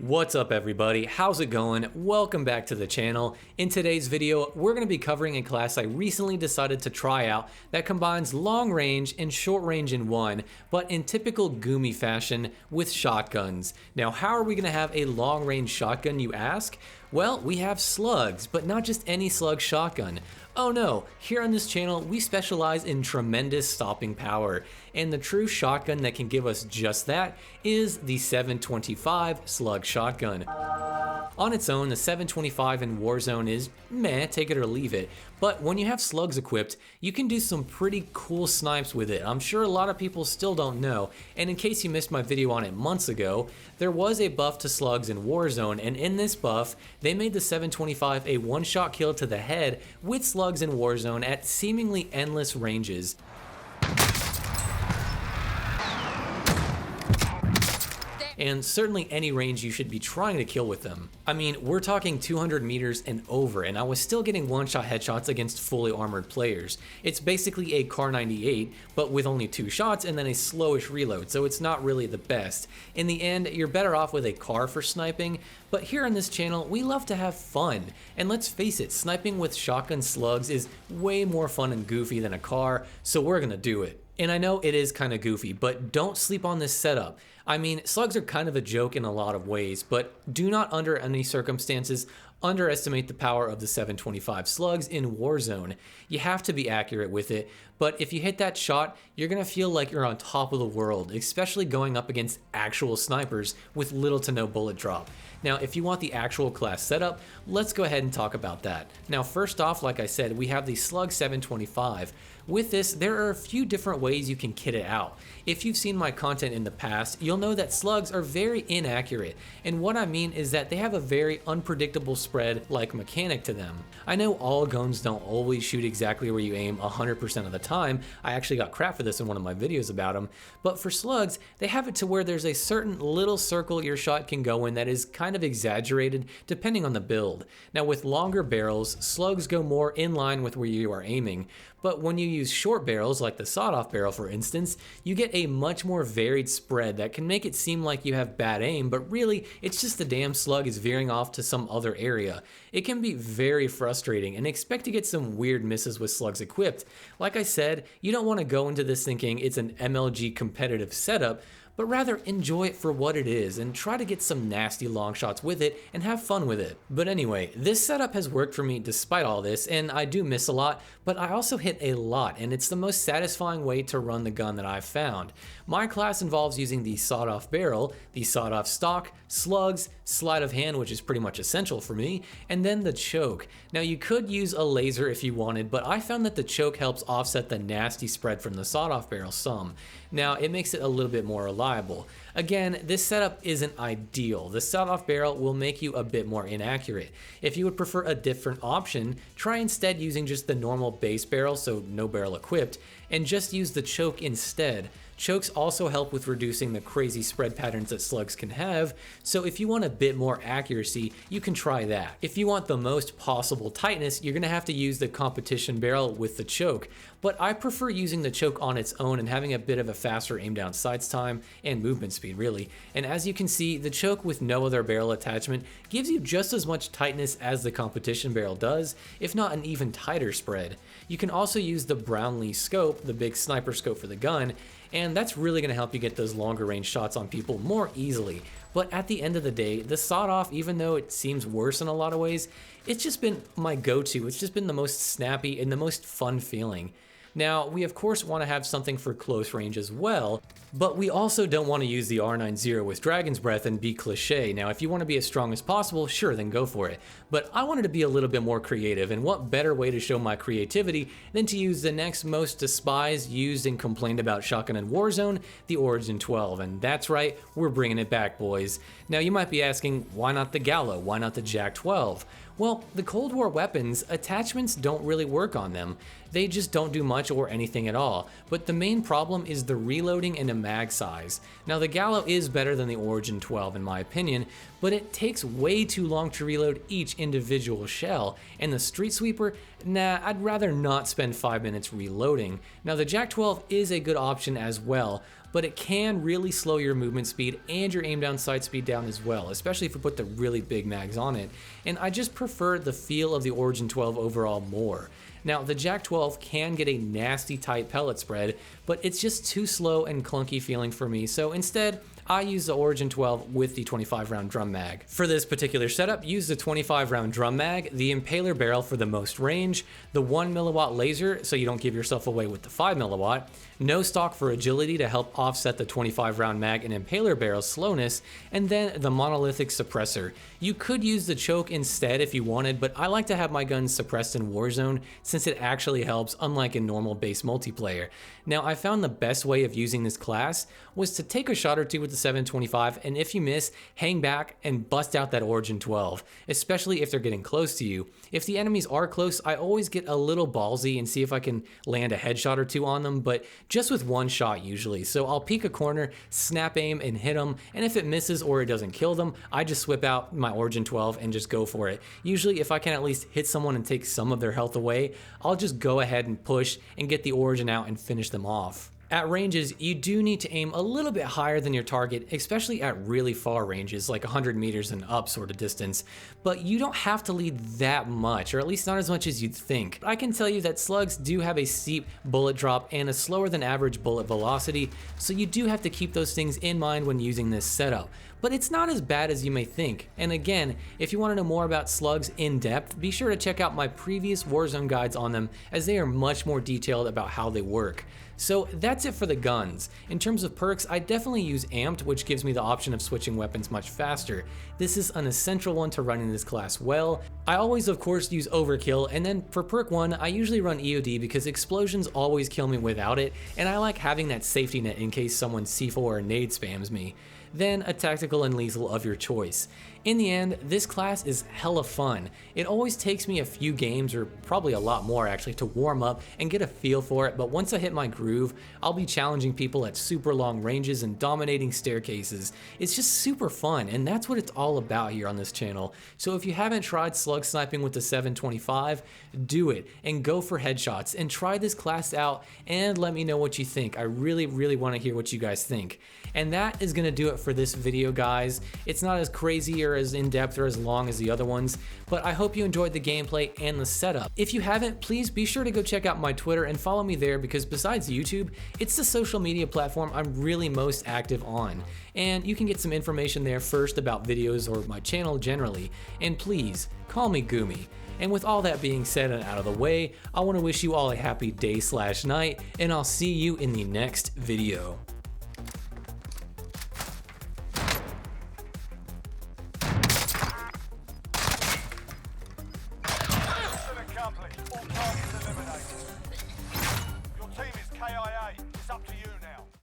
What's up everybody, how's it going? Welcome back to the channel. In today's video, we're going to be covering a class I recently decided to try out that combines long range and short range in one, but in typical Goomy fashion with shotguns. Now how are we going to have a long range shotgun, you ask? Well, we have slugs, but not just any slug shotgun. Oh no, here on this channel we specialize in tremendous stopping power, and the true shotgun that can give us just that is the 725 slug shotgun. On its own, the 725 in Warzone is meh, take it or leave it, but when you have slugs equipped, you can do some pretty cool snipes with it. I'm sure a lot of people still don't know, and in case you missed my video on it months ago, there was a buff to slugs in Warzone, and in this buff, they made the 725 a one-shot kill to the head with slugs in Warzone at seemingly endless ranges. And certainly any range you should be trying to kill with them. I mean, we're talking 200 meters and over, and I was still getting one-shot headshots against fully armored players. It's basically a Kar 98, but with only 2 shots and then a slowish reload, so it's not really the best. In the end, you're better off with a Kar for sniping, but here on this channel, we love to have fun. And let's face it, sniping with shotgun slugs is way more fun and goofy than a Kar, so we're gonna do it. And I know it is kind of goofy, but don't sleep on this setup. I mean, slugs are kind of a joke in a lot of ways, but do not under any circumstances underestimate the power of the 725 slugs in Warzone. You have to be accurate with it, but if you hit that shot, you're gonna feel like you're on top of the world, especially going up against actual snipers with little to no bullet drop. Now, if you want the actual class setup, let's go ahead and talk about that. Now, first off, like I said, we have the Slug 725. With this, there are a few different ways you can kit it out. If you've seen my content in the past, you'll know that slugs are very inaccurate, and what I mean is that they have a very unpredictable spread-like mechanic to them. I know all guns don't always shoot exactly where you aim 100% of the time. I actually got crap for this in one of my videos about them, but for slugs, they have it to where there's a certain little circle your shot can go in that is kind of exaggerated depending on the build. Now with longer barrels, slugs go more in line with where you are aiming, but when you use short barrels like the sawed-off barrel for instance, you get a much more varied spread that can make it seem like you have bad aim, but really it's just the damn slug is veering off to some other area. It can be very frustrating, and expect to get some weird misses with slugs equipped. Like I said, you don't want to go into this thinking it's an MLG competitive setup, but rather enjoy it for what it is and try to get some nasty long shots with it and have fun with it. But anyway, this setup has worked for me despite all this, and I do miss a lot, but I also hit a lot, and it's the most satisfying way to run the gun that I've found. My class involves using the sawed-off barrel, the sawed-off stock, slugs, sleight of hand, which is pretty much essential for me, and then the choke. Now you could use a laser if you wanted, but I found that the choke helps offset the nasty spread from the sawed-off barrel some. Now it makes it a little bit more reliable. Again, this setup isn't ideal. The sawed-off barrel will make you a bit more inaccurate. If you would prefer a different option, try instead using just the normal base barrel, so no barrel equipped, and just use the choke instead. Chokes also help with reducing the crazy spread patterns that slugs can have, so if you want a bit more accuracy, you can try that. If you want the most possible tightness, you're going to have to use the competition barrel with the choke, but I prefer using the choke on its own and having a bit of a faster aim down sights time and movement speed really. And as you can see, the choke with no other barrel attachment gives you just as much tightness as the competition barrel does, if not an even tighter spread. You can also use the Brownlee scope, the big sniper scope for the gun, and that's really going to help you get those longer range shots on people more easily. But at the end of the day, the sawed-off, even though it seems worse in a lot of ways, it's just been my go-to. It's just been the most snappy and the most fun feeling. Now, we of course want to have something for close range as well, but we also don't want to use the R90 with Dragon's Breath and be cliche. Now, if you want to be as strong as possible, sure, then go for it. But I wanted to be a little bit more creative, and what better way to show my creativity than to use the next most despised, used, and complained about shotgun in Warzone, the Origin 12. And that's right, we're bringing it back, boys. Now, you might be asking, why not the Gallo? Why not the Jak 12? Well, the Cold War weapons, attachments don't really work on them. They just don't do much or anything at all, but the main problem is the reloading and the mag size. Now the Gallo is better than the Origin 12 in my opinion, but it takes way too long to reload each individual shell, and the Street Sweeper, nah, I'd rather not spend 5 minutes reloading. Now the Jak 12 is a good option as well, but it can really slow your movement speed and your aim down sight speed down as well, especially if you put the really big mags on it, and I just prefer the feel of the Origin 12 overall more. Now, the JAK 12 can get a nasty tight pellet spread, but it's just too slow and clunky feeling for me, so instead, I use the Origin 12 with the 25 round drum mag. For this particular setup, use the 25 round drum mag, the Impaler barrel for the most range, the 1 milliwatt laser so you don't give yourself away with the 5 milliwatt, no stock for agility to help offset the 25 round mag and Impaler barrel slowness, and then the monolithic suppressor. You could use the choke instead if you wanted, but I like to have my guns suppressed in Warzone since it actually helps, unlike in normal base multiplayer. Now, I found the best way of using this class was to take a shot or two with the 725, and if you miss, hang back and bust out that Origin 12, especially if they're getting close to you. If the enemies are close, I always get a little ballsy and see if I can land a headshot or two on them, but just with one shot usually. So I'll peek a corner, snap aim, and hit them, and if it misses or it doesn't kill them, I just whip out my Origin 12 and just go for it. Usually if I can at least hit someone and take some of their health away, I'll just go ahead and push and get the Origin out and finish them off. At ranges, you do need to aim a little bit higher than your target, especially at really far ranges, like 100 meters and up sort of distance, but you don't have to lead that much, or at least not as much as you'd think. I can tell you that slugs do have a steep bullet drop and a slower than average bullet velocity, so you do have to keep those things in mind when using this setup. But it's not as bad as you may think. And again, if you want to know more about slugs in depth, be sure to check out my previous Warzone guides on them, as they are much more detailed about how they work. So that's it for the guns. In terms of perks, I definitely use Amped, which gives me the option of switching weapons much faster. This is an essential one to running this class well. I always of course use Overkill, and then for perk 1, I usually run EOD because explosions always kill me without it, and I like having that safety net in case someone C4 or nade spams me. Then a tactical and lethal of your choice. In the end, this class is hella fun. It always takes me a few games, or probably a lot more actually, to warm up and get a feel for it, but once I hit my groove, I'll be challenging people at super long ranges and dominating staircases. It's just super fun, and that's what it's all about here on this channel. So if you haven't tried slug sniping with the 725, do it and go for headshots and try this class out and let me know what you think. I really want to hear what you guys think. And that is gonna do it for this video, guys. It's not as crazy or as in-depth or as long as the other ones, but I hope you enjoyed the gameplay and the setup. If you haven't, please be sure to go check out my Twitter and follow me there, because besides YouTube, it's the social media platform I'm really most active on. And you can get some information there first about videos or my channel generally. And please, call me Goomy. And with all that being said and out of the way, I want to wish you all a happy day/night, and I'll see you in the next video.